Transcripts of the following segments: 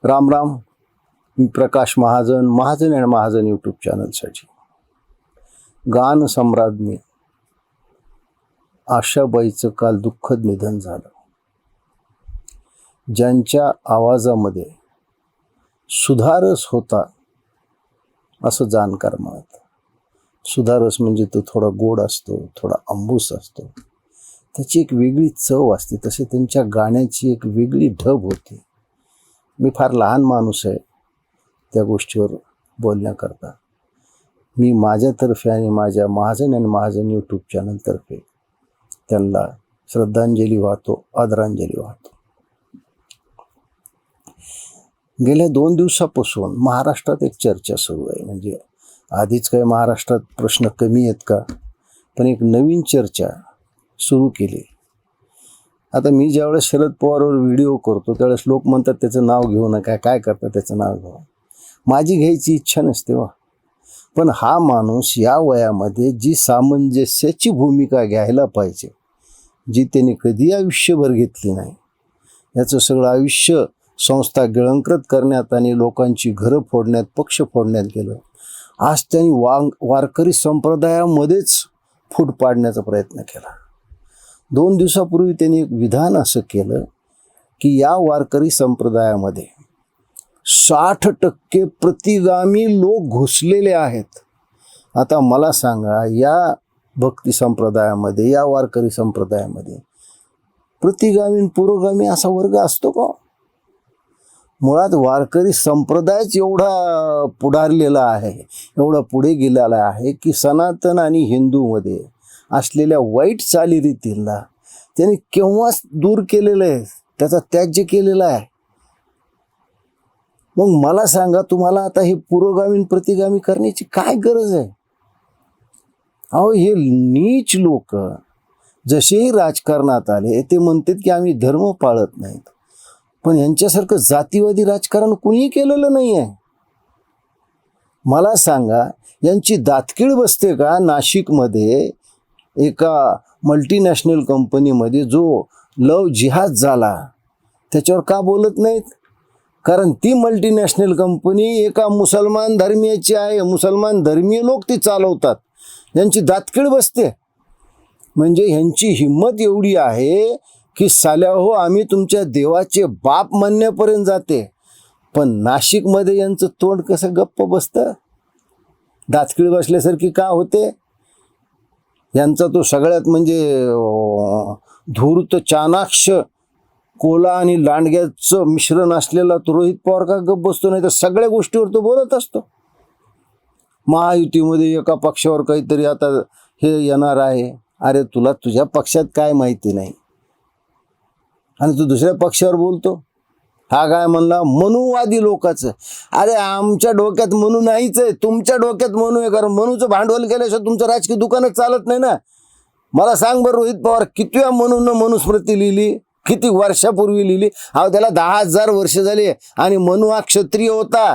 राम राम. मी प्रकाश महाजन, महाजन आणि महाजन यूट्यूब चॅनलसाठी. गान सम्राज्ञी आशाबाईचं काल दुःखद निधन झालं. ज्यांच्या आवाजामध्ये सुधारस होता असं जाणकार म्हणत. सुधारस म्हणजे तो थोडा गोड असतो, थोडा आंबूस असतो, त्याची एक वेगळी चव असते. तसे त्यांच्या गाण्याची एक वेगळी ढब होती. मी फार लहान माणूस आहे त्या गोष्टीवर बोलण्याकरता. मी माझ्यातर्फे आणि माझ्या महाजन आणि महाजन यूट्यूब चॅनलतर्फे त्यांना श्रद्धांजली वाहतो, आदरांजली वाहतो. गेल्या 2 दिवसापासून महाराष्ट्रात एक चर्चा सुरू आहे. म्हणजे आधीच काही महाराष्ट्रात प्रश्न कमी आहेत का, पण एक नवीन चर्चा सुरू केली. आता मी ज्यावेळेस शरद पवारवर व्हिडिओ करतो त्यावेळेस लोक म्हणतात त्याचं नाव घेऊ नका, काय करतात त्याचं नाव घेऊ. माझी घ्यायची इच्छा नसते वा, पण हा माणूस या वयामध्ये जी सामंजस्याची भूमिका घ्यायला पाहिजे, जी त्यांनी कधी आयुष्यभर घेतली नाही, याचं सगळं आयुष्य संस्था गिळंकृत करण्यात आणि लोकांची घरं फोडण्यात, पक्ष फोडण्यात गेलं. आज त्यांनी वारकरी संप्रदायामध्येच फूट पाडण्याचा प्रयत्न केला. 2 दिवसापूर्वी त्यांनी एक विधान असं केलं की या वारकरी संप्रदायामध्ये 60% प्रतिगामी लोक घुसलेले आहेत. आता मला सांगा, या भक्ती संप्रदायामध्ये, या वारकरी संप्रदायामध्ये प्रतिगामी पुरोगामी असा वर्ग असतो का? मुळात वारकरी संप्रदायच एवढा पुढारलेला आहे, एवढा पुढे गेलेला आहे की सनातन आणि हिंदूमध्ये असलेल्या वाईट चालीरीतीला त्यांनी केव्हाच दूर केलेलं आहे, त्याचा त्याज्य केलेला आहे. मग मला सांगा, तुम्हाला आता हे पुरोगामी प्रतिगामी करण्याची काय गरज आहे? अहो, हे नीच लोक जसेही राजकारणात आले ते म्हणतात की आम्ही धर्म पाळत नाहीत, पण यांच्यासारखं जातीवादी राजकारण कुणीही केलेलं नाही आहे. मला सांगा, यांची दातकीळ बसते का? नाशिकमध्ये एका मल्टीनॅशनल कंपनीमध्ये जो लव जिहाद झाला त्याच्यावर का बोलत नाहीत? कारण ती मल्टीनॅशनल कंपनी एका मुसलमान धर्मीयाची आहे, मुसलमान धर्मीय लोक ती चालवतात. यांची दातकीळ बसते. म्हणजे ह्यांची हिंमत एवढी आहे की साल्या हो, आम्ही तुमच्या देवाचे बाप म्हणण्यापर्यंत जाते. पण नाशिकमध्ये यांचं तोंड कसं गप्प बसतं? दातकीळ बसल्यासारखी का होते? यांचा तो सगळ्यात म्हणजे धूर्त चाणाक्ष कोला आणि लांडग्याचं मिश्रण असलेला तो रोहित पवार का गप्प बसतो? नाही तर सगळ्या गोष्टीवर तो बोलत असतो. महायुतीमध्ये एका पक्षावर काहीतरी आता हे येणार आहे. अरे, तुला तुझ्या पक्षात काय माहिती नाही आणि तू दुसऱ्या पक्षावर बोलतो. हा काय म्हणला? मनुवादी लोकांचं. अरे, आमच्या डोक्यात मनू नाहीच आहे, तुमच्या डोक्यात मनू आहे. कारण मनूचं भांडवल केल्याशिवाय तुमचं राजकीय दुकानच चालत नाही ना. मला सांग बरं, रोहित पवार कितव्या मनूनं मनुस्मृती लिहिली, किती वर्षापूर्वी लिहिली? अहो, त्याला 10,000 वर्ष झाले आणि मनू हा क्षत्रिय होता.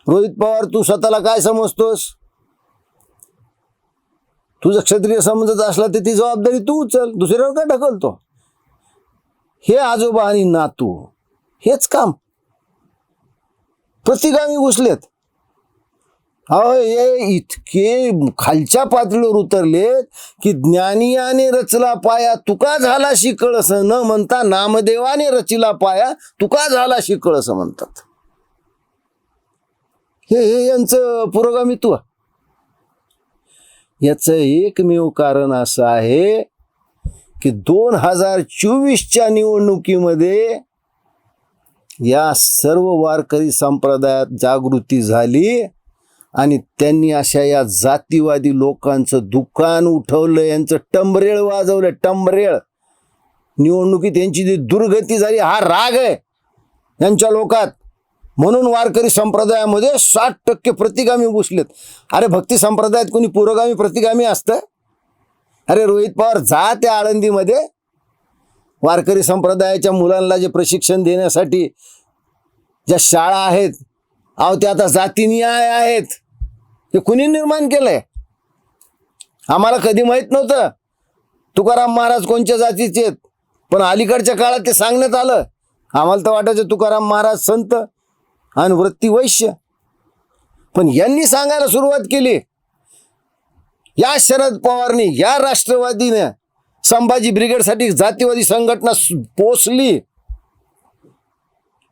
रोहित पवार, तू स्वतःला काय समजतोस? तुझं क्षत्रिय समजत असला तर ती जबाबदारी तू उचल, दुसऱ्यावर काय ढकलतो? हे आजोबा आणि नातू हेच काम प्रतिगामी घुसलेत. अहो, हे इतके खालच्या पातळीवर उतरलेत की ज्ञानियाने रचला पाया तुका झाला शिकळस न म्हणता नामदेवाने रचिला पाया तुका झाला शिकळस म्हणतात. हे यांचं पुरोगामित्व. याचं एकमेव कारण असं आहे की 2024च्या निवडणुकीमध्ये या सर्व वारकरी संप्रदायात जागृती झाली आणि त्यांनी अशा या जातीवादी लोकांचं दुकान उठवलं, यांचं टंबरेळ वाजवलं. टंबरेळ निवडणुकीत यांची जी दुर्गती झाली, हा राग आहे यांच्या लोकात. म्हणून वारकरी संप्रदायामध्ये 60% प्रतिगामी घुसलेत. अरे, भक्ती संप्रदायात कोणी पुरोगामी प्रतिगामी असतं? अरे, रोहित पवार, जा त्या आळंदीमध्ये वारकरी संप्रदायाच्या मुलांना जे प्रशिक्षण देण्यासाठी ज्या शाळा आहेत, अहो त्या आता जातीनिहाय आहेत. हे कुणी निर्माण केलंय? आम्हाला कधी माहीत नव्हतं तुकाराम महाराज कोणत्या जातीचे आहेत, पण अलीकडच्या काळात ते सांगण्यात आलं आम्हाला तर वाटायचं तुकाराम महाराज संत आणि वृत्ती वैश्य, पण यांनी सांगायला सुरुवात केली. या शरद पवारनी, या राष्ट्रवादीने संभाजी ब्रिगेडसाठी जातीवादी संघटना पोचली.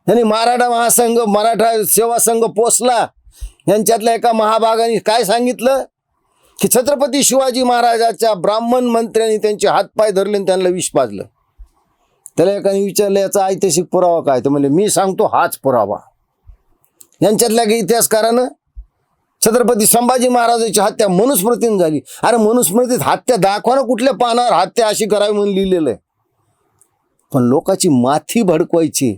त्यांनी मराठा महासंघ, मराठा सेवा संघ पोचला. यांच्यातल्या एका महाभागाने काय सांगितलं की छत्रपती शिवाजी महाराजाच्या ब्राह्मण मंत्र्यांनी त्यांचे हातपाय धरले आणि त्यांना विष पाजलं. त्याला एकाने विचारलं याचा ऐतिहासिक पुरावा काय, तर म्हणजे मी सांगतो हाच पुरावा. यांच्यातल्या काही इतिहासकारानं छत्रपती संभाजी महाराजांची हत्या मनुस्मृतीने झाली. अरे मनुस्मृतीत हत्या दाखवा ना, कुठल्या पानावर हत्या अशी करावी म्हणून लिहिलेलं आहे. पण लोकांची माथी भडकवायची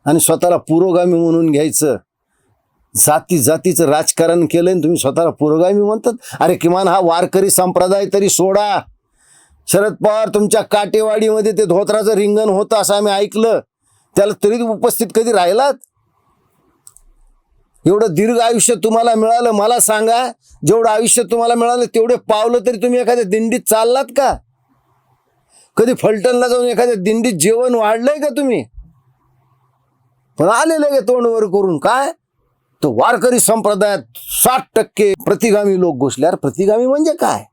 आणि स्वतःला पुरोगामी म्हणून घ्यायचं. जातीचं राजकारण केलं आणि तुम्ही स्वतःला पुरोगामी म्हणतात. अरे किमान हा वारकरी संप्रदाय तरी सोडा. शरद पवार तुमच्या काटेवाडीमध्ये ते धोत्राचं रिंगण होतं असं आम्ही ऐकलं, त्याला तरी उपस्थित कधी राहिलात? एवढं दीर्घ आयुष्य तुम्हाला मिळालं, मला सांगा जेवढं आयुष्य तुम्हाला मिळालं तेवढे पावलं तरी तुम्ही एखाद्या दिंडीत चाललात का? कधी फलटणला जाऊन एखाद्या दिंडीत जेवण वाढलंय का तुम्ही? पण आलेलं गे तोंडवर करून काय, तो वारकरी संप्रदायात 60% प्रतिगामी लोक घुसले. अरे प्रतिगामी म्हणजे काय?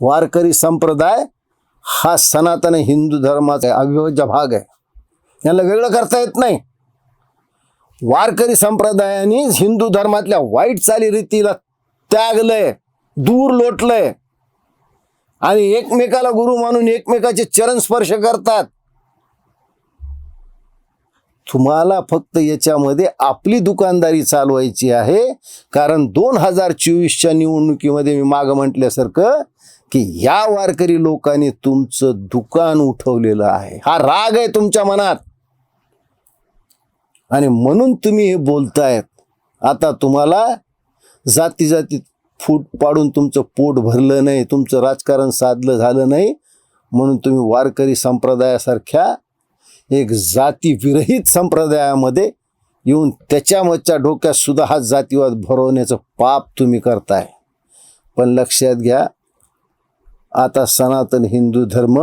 वारकरी संप्रदाय हा सनातन हिंदू धर्माचा अविभाज्य भाग आहे. यांना वेगळं करता येत नाही. वारकरी संप्रदायाने हिंदू धर्मातल्या वाईट चालीरीतीला त्यागलंय, दूर लोटलंय आणि एकमेकाला गुरु मानून एकमेकाचे चरण स्पर्श करतात. तुम्हाला फक्त याच्यामध्ये आपली दुकानदारी चालवायची आहे. कारण 2024च्या निवडणुकीमध्ये मी मागं म्हटल्यासारखं की या वारकरी लोकांनी तुमचं दुकान उठवलेलं आहे. हा राग आहे तुमच्या मनात आणि म्हणून तुम्ही हे बोलतायत. आता तुम्हाला जातीत फूट पाडून तुमचं पोट भरलं नाही, तुमचं राजकारण साधलं झालं नाही, म्हणून तुम्ही वारकरी संप्रदायासारख्या एक जातीविरहित संप्रदायामध्ये येऊन त्याच्या डोक्यात सुद्धा हा जातीवाद भरवण्याचं पाप तुम्ही करताय. पण लक्षात घ्या, आता सनातन हिंदू धर्म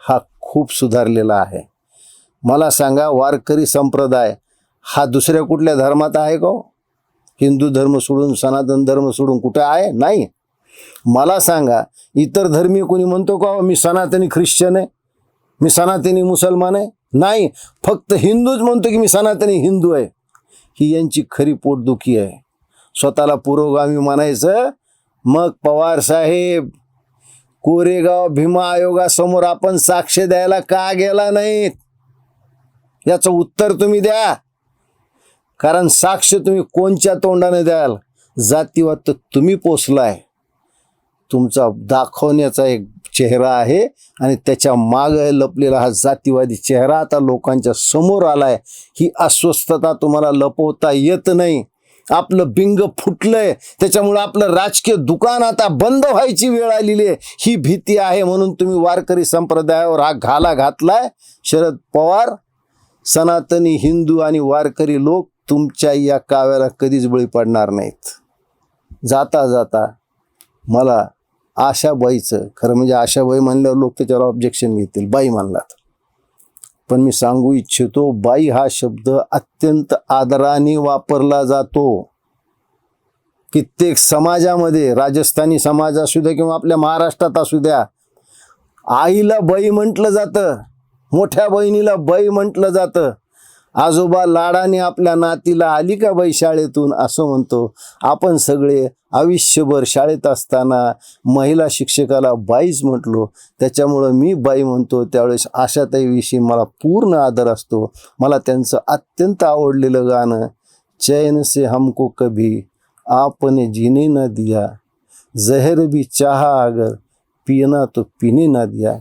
हा खूप सुधारलेला आहे. मला सांगा, वारकरी संप्रदाय हा दुसऱ्या कुठल्या धर्मात आहे का? हिंदू धर्म सोडून, सनातन धर्म सोडून कुठे आहे? नाही. मला सांगा, इतर धर्मी कोणी म्हणतो का मी सनातनी ख्रिश्चन आहे, मी सनातनी मुसलमान आहे? नाही. फक्त हिंदूच म्हणतो की मी सनातनी हिंदू आहे. ही यांची खरी पोटदुखी आहे. स्वतःला पुरोगामी म्हणायचं. मग पवार साहेब, कोरेगाव भीमा आयोगासमोर आपण साक्ष द्यायला का गेला नाहीत? याचं उत्तर तुम्ही द्या. कारण साक्ष तुम्ही कोणच्या तोंडाने द्याल? जातीवाद तर तुम्ही पोसलाय. तुमचा दाखवण्याचा एक चेहरा आहे आणि त्याच्या मागे लपलेला हा जातीवादी चेहरा आता लोकांच्या समोर आलाय. ही अस्वस्थता तुम्हाला लपवता येत नाही. आपलं बिंग फुटलंय, त्याच्यामुळे आपलं राजकीय दुकान आता बंद व्हायची वेळ आलेली आहे. ही भीती आहे म्हणून तुम्ही वारकरी संप्रदायावर हा घाला घातलाय. शरद पवार, सनातनी हिंदू आणि वारकरी लोक तुमच्या या काव्याला कधीच बळी पडणार नाहीत. जाता जाता मला आशाबाईचं, खरं म्हणजे आशाबाई म्हणल्यावर लोक त्याच्यावर ऑब्जेक्शन घेतील, बाई म्हणलात, पण मी सांगू इच्छितो, बाई हा शब्द अत्यंत आदराने वापरला जातो. कित्येक समाजामध्ये, राजस्थानी समाज असू द्या किंवा आपल्या महाराष्ट्रात असू द्या, आईला बाई म्हटलं जातं, मोठ्या बहिणीला बाई म्हटलं जातं. आजोबा लाडाने आपल्या नातीला आली का बाई शाळेतून असं म्हणतो. आपण सगळे आयुष्यभर शाळेत असताना महिला शिक्षकाला बाईच म्हटलो, त्याच्यामुळं मी बाई म्हणतो. त्यावेळेस आशाताईविषयी मला पूर्ण आदर असतो. मला त्यांचं अत्यंत आवडलेलं गाणं, चैन से हमको कभी आपने जीने न दिया, जहर भी चाहा अगर पीना तो पीने न दिया.